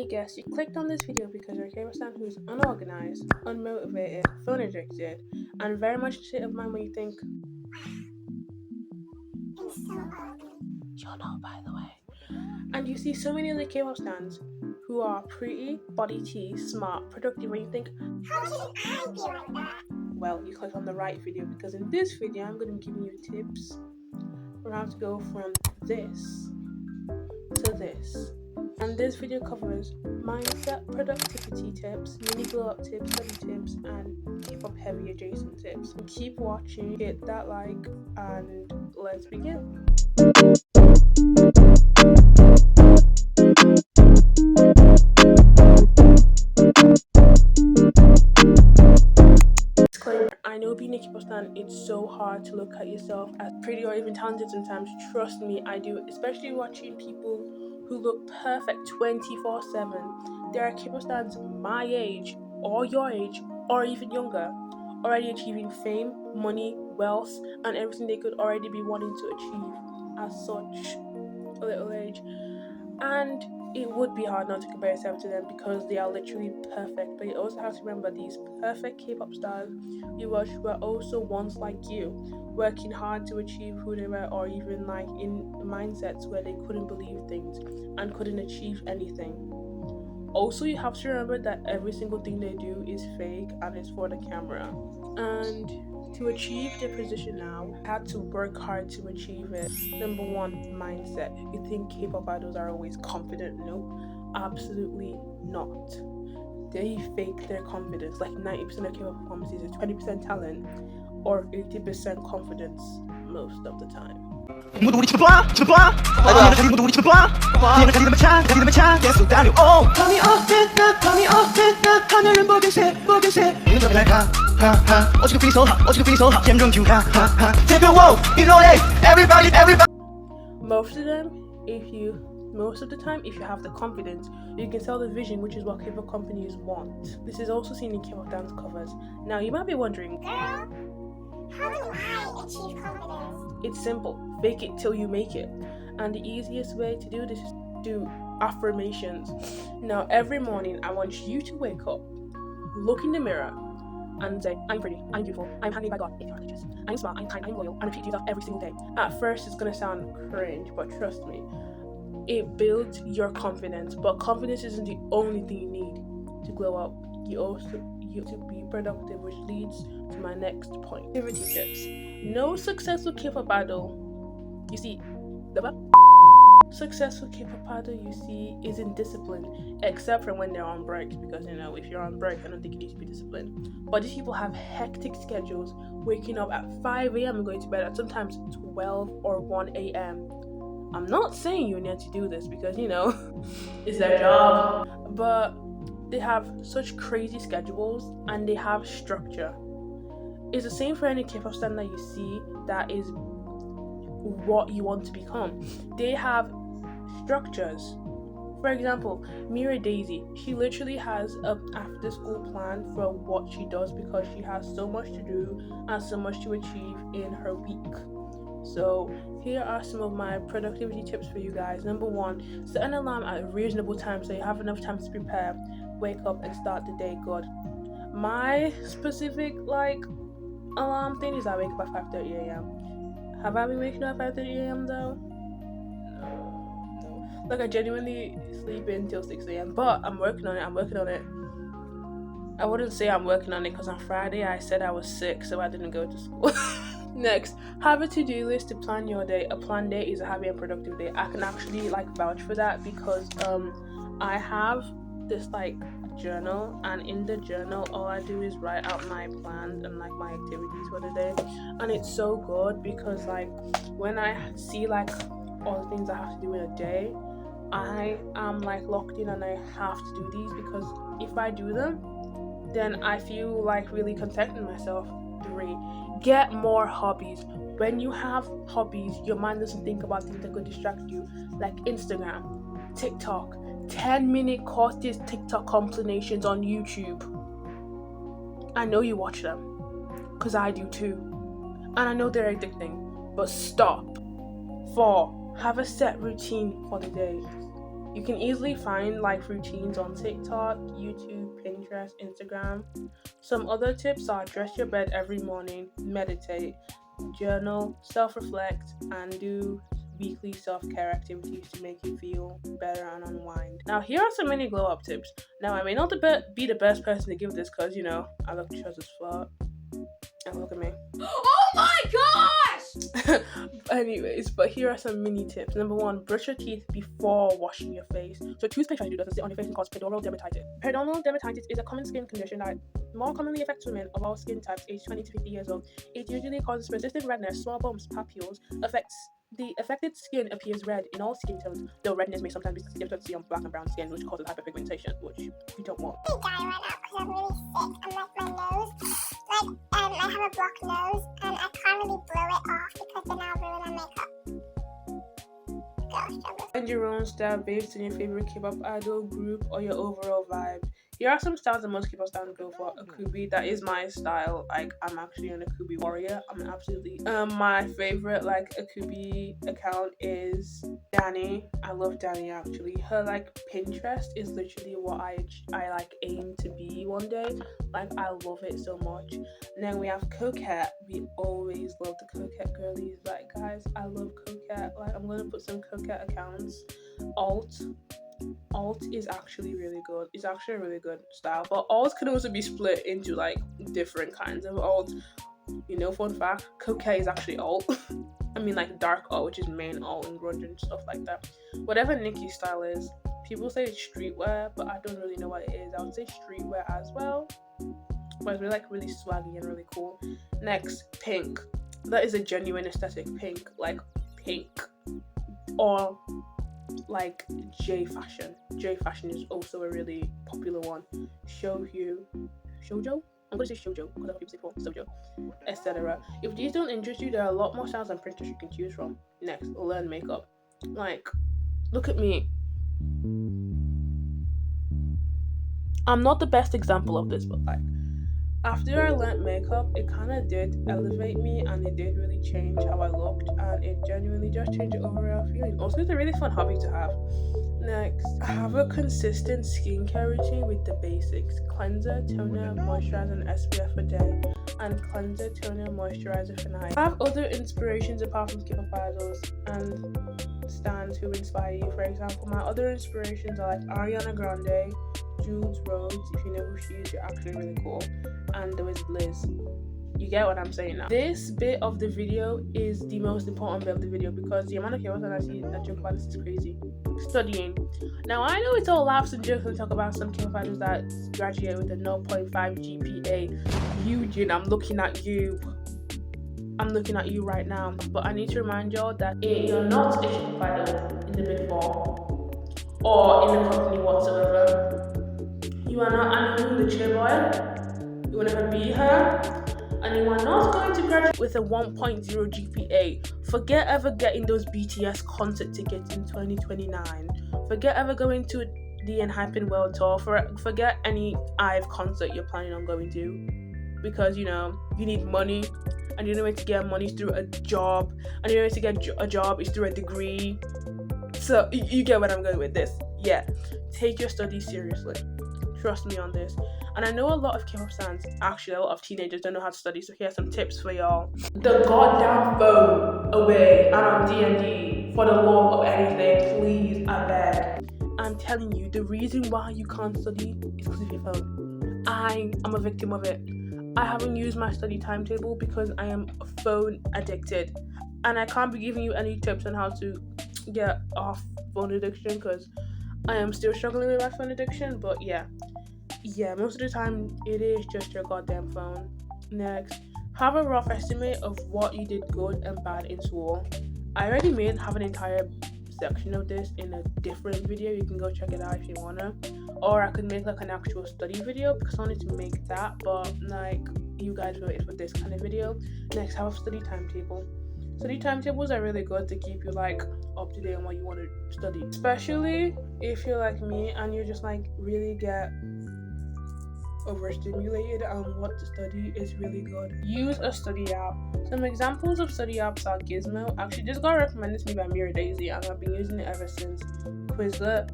me guess, you clicked on this video because you're a K-pop stan who's unorganized, unmotivated, phone addicted, and very much a state of mind where you think, I'm so ugly. You're not, by the way. And you see so many other K-pop stans who are pretty, body tea, smart, productive, where you think, how can I be like that? Well, you clicked on the right video because in this video I'm going to be giving you tips on how to go from this to this. And this video covers mindset, productivity tips, mini glow up tips, study tips, and K-pop heavy adjacent tips. And keep watching, hit that like, and let's begin. I know being a K-pop stan, it's so hard to look at yourself as pretty or even talented sometimes. Trust me, I do, especially watching people who look perfect 24/7. There are K-pop stans my age, or your age, or even younger, already achieving fame, money, wealth, and everything they could already be wanting to achieve at such a little age. And it would be hard not to compare yourself to them because they are literally perfect. But you also have to remember these perfect K-pop stars you watch were also once like you, working hard to achieve who they were, or even like in mindsets where they couldn't believe things and couldn't achieve anything. Also, you have to remember that every single thing they do is fake and it's for the camera. And to achieve their position now, I had to work hard to achieve it. Number one, mindset. You think K-pop idols are always confident? No, absolutely not. They fake their confidence. Like 90% of K-pop performances is 20% talent or 80% confidence most of the time. Most of the time, if you have the confidence, you can sell the vision, which is what K-pop companies want. This is also seen in K-pop dance covers. Now, you might be wondering, girl, how do I achieve confidence? It's simple. Fake it till you make it. And the easiest way to do this is to do affirmations. Now, every morning, I want you to wake up, look in the mirror, and say, I'm pretty, I'm beautiful, I'm handmade by God, if you're religious, I'm smart, I'm kind, I'm loyal, and repeat to yourself every single day. At first, it's going to sound cringe, but trust me, it builds your confidence. But confidence isn't the only thing you need to glow up. You have to be productive, which leads to my next point. Activity tips. No successful K-pop idol you see is indisciplined, except for when they're on breaks, because if you're on break, I don't think you need to be disciplined. But these people have hectic schedules, waking up at 5 a.m. and going to bed at sometimes 12 or 1 a.m. I'm not saying you need to do this because it's their job, but they have such crazy schedules and they have structure. It's the same for any K-pop stan that you see that is what you want to become. They have structures. For example, Mira Daisy, she literally has an after-school plan for what she does because she has so much to do and so much to achieve in her week. So here are some of my productivity tips for you guys. Number one, set an alarm at a reasonable time so you have enough time to prepare, wake up and start the day good. My specific alarm thing is I wake up at 5:30 a.m. Have I been waking up at 5:30 a.m. though? No. I genuinely sleep until 6 a.m. But I'm working on it. I wouldn't say I'm working on it because on Friday I said I was sick, so I didn't go to school. Next, have a to-do list to plan your day. A planned day is a happy and productive day. I can actually vouch for that because I have this journal, and in the journal all I do is write out my plans and my activities for the day, and it's so good because when I see all the things I have to do in a day, I am locked in and I have to do these because if I do them, then I feel really content in myself. 3, get more hobbies. When you have hobbies, your mind doesn't think about things that could distract you, like Instagram, TikTok, 10-minute courses, TikTok compilations on YouTube. I know you watch them, because I do too. And I know they're addicting, but stop. 4, have a set routine for the day. You can easily find life routines on TikTok, YouTube, Pinterest, Instagram. Some other tips are dress your bed every morning, meditate, journal, self-reflect, and do weekly self-care activities to make you feel better and unwind. Now, here are some mini glow up tips. Now, I may not be the best person to give this because, I look just as fuck. And look at me. Oh my gosh! Anyways, but here are some mini tips. Number 1, brush your teeth before washing your face. So toothpaste tries to do this sit on your face and cause periodontal dermatitis. Periodontal dermatitis is a common skin condition that more commonly affects women of all skin types aged 20 to 50 years old. It usually causes persistent redness, small bumps, papules. The affected skin appears red in all skin tones, though redness may sometimes be difficult to see on black and brown skin, which causes hyperpigmentation, which you don't want. I'm dying right now because I'm really sick and my nose, I have a blocked nose and I can't really blow it off because then I'll ruin my makeup. Gosh, Find your own style based on your favorite K-pop idol, group, or your overall vibe. Here are some styles that most K-pop stars go for. ℾ𝒾𝓂, that is my style. I'm actually an ℾ𝒾𝓂 warrior. I'm absolutely my favorite ℾ𝒾𝓂 account is Danny. I love Danny actually. Her Pinterest is literally what I aim to be one day. I love it so much. And then we have ℾ𝒾𝓂. We always love the ℾ𝒾𝓂 girlies. Guys, I love ℾ𝒾𝓂. I'm gonna put some ℾ𝒾𝓂 accounts. Alt is actually really good. It's actually a really good style, but alt can also be split into different kinds of alt. Fun fact, ℾ𝒾𝓂 is actually alt. I mean dark alt, which is main alt and grunge and stuff like that. Whatever Nicki's style is, people say it's streetwear, but I don't really know what it is. I would say streetwear as well, but it's really swaggy and really cool. Next, pink. That is a genuine aesthetic. Pink, pink, or J fashion. J fashion is also a really popular one. Shoujo? I'm gonna say shoujo because that's what people say for sojo, etc. If these don't interest you, there are a lot more styles and printers you can choose from. Next, learn makeup. Look at me. I'm not the best example of this, but after I learned makeup, it kind of did elevate me and it did really change how I looked, and it genuinely just changed the overall feeling. Also, it's a really fun hobby to have. Next, have a consistent skincare routine with the basics: cleanser, toner, moisturizer, and SPF a day, and cleanser, toner, moisturizer for night. Have other inspirations apart from K-pop idols and stands who inspire you. For example, my other inspirations are Ariana Grande, Jules Rhodes. If you know who she is, you're actually really cool. And there was Liz. You get what I'm saying now. This bit of the video is the most important bit of the video because the amount of K-pop that I see that joke about this is crazy. Studying. Now I know it's all laughs and jokes and talk about some K-pop idols that graduate with a 0.5 GPA. Eugene, I'm looking at you right now. But I need to remind y'all that you're not a K-pop idol in the Big Four or in a company whatsoever. You are not Anu the chairboy. You will never be her. And you are not going to graduate with a 1.0 GPA. Forget ever getting those BTS concert tickets in 2029. Forget ever going to the Enhypen World Tour. Forget any IVE concert you're planning on going to. Because, you need money. And the only way to get money is through a job. And the only way to get a job is through a degree. So, you get what I'm going with this. Yeah. Take your studies seriously. Trust me on this. And I know a lot of K-pop fans, actually a lot of teenagers don't know how to study, so here's some tips for y'all. The goddamn phone away and on D&D for the love of anything, please, I beg. I'm telling you, the reason why you can't study is because of your phone. I am a victim of it. I haven't used my study timetable because I am phone addicted. And I can't be giving you any tips on how to get off phone addiction because I am still struggling with my phone addiction, but yeah, most of the time it is just your goddamn phone. Next, have a rough estimate of what you did good and bad in school. I already have an entire section of this in a different video. You can go check it out if you wanna, or I could make an actual study video because I wanted to make that, but you guys waited for this kind of video. Next, have a study timetable. Study timetables are really good to keep you up to date on what you want to study, especially if you're like me and you just really get overstimulated on what to study. Is really good. Use a study app. Some examples of study apps are Gizmo. Actually, this got recommended to me by Mira Daisy and I've been using it ever since. Quizlet.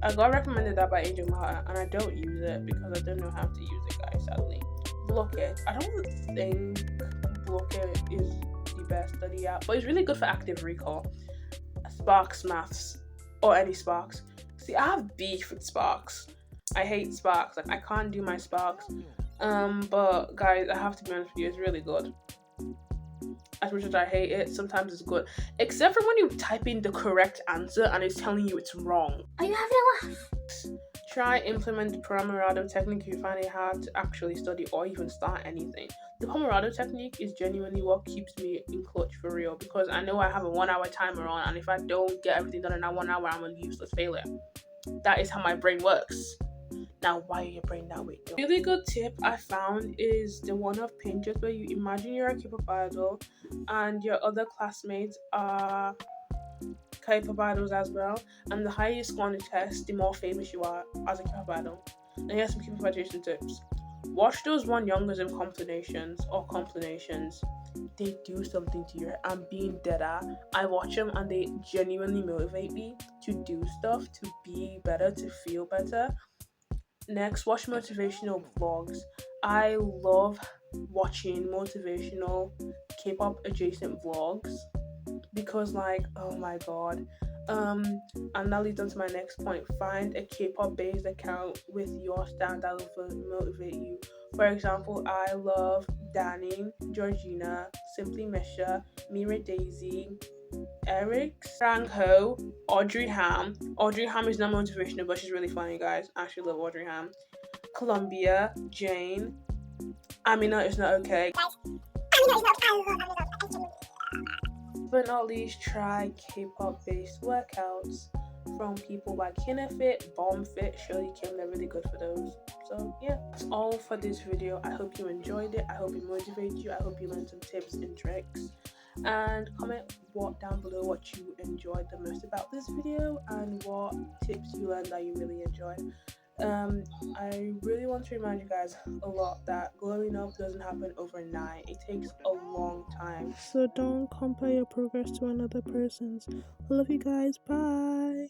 I got recommended that by Angel and I don't use it because I don't know how to use it, guys, sadly. Blockit. I don't think Blockit is the best study app, but it's really good for active recall. Sparks Maths, or any Sparks. See, I have beef with Sparks. I hate Sparks. Like, I can't do my Sparks. But guys, I have to be honest with you, it's really good. As much as I hate it, sometimes it's good. Except for when you type in the correct answer and it's telling you it's wrong. Are you having a laugh? Try implement the Pomodoro technique if you find it hard to actually study or even start anything. The Pomodoro technique is genuinely what keeps me in clutch for real, because I know I have a 1 hour timer on, and if I don't get everything done in that 1 hour, I'm a useless failure. That is how my brain works. Now, why are your brain that way? A really good tip I found is the one of Pinterest, where you imagine you're a Kpop idol and your other classmates are Kpop idols as well, and the higher you score on the test, the more famous you are as a Kpop idol. And here's some Kpop graduation tips. Watch those one youngism compilations. They do something to you. I'm being dead at. I watch them and they genuinely motivate me to do stuff, to be better, to feel better. Next, watch motivational vlogs. I love watching motivational K-pop adjacent vlogs because, like, oh my god. And that leads on to my next point. Find a K-pop based account with your stand that will motivate you. For example, I love Danning, Georgina, Simply Misha, Mira Daisy, Eric, Sang Ho, Audrey Ham. Audrey Ham is not motivational, but she's really funny, guys. I actually love Audrey Ham. Columbia, Jane. Amina is not okay. But not least, try K-pop based workouts from people like Kinefit, Bombfit, Shirley Kim. They're really good for those. So yeah, that's all for this video. I hope you enjoyed it. I hope it motivated you. I hope you learned some tips and tricks. And comment down below what you enjoyed the most about this video and what tips you learned that you really enjoyed. I really want to remind you guys a lot that glowing up doesn't happen overnight. It takes a long time. So don't compare your progress to another person's. I love you guys. Bye.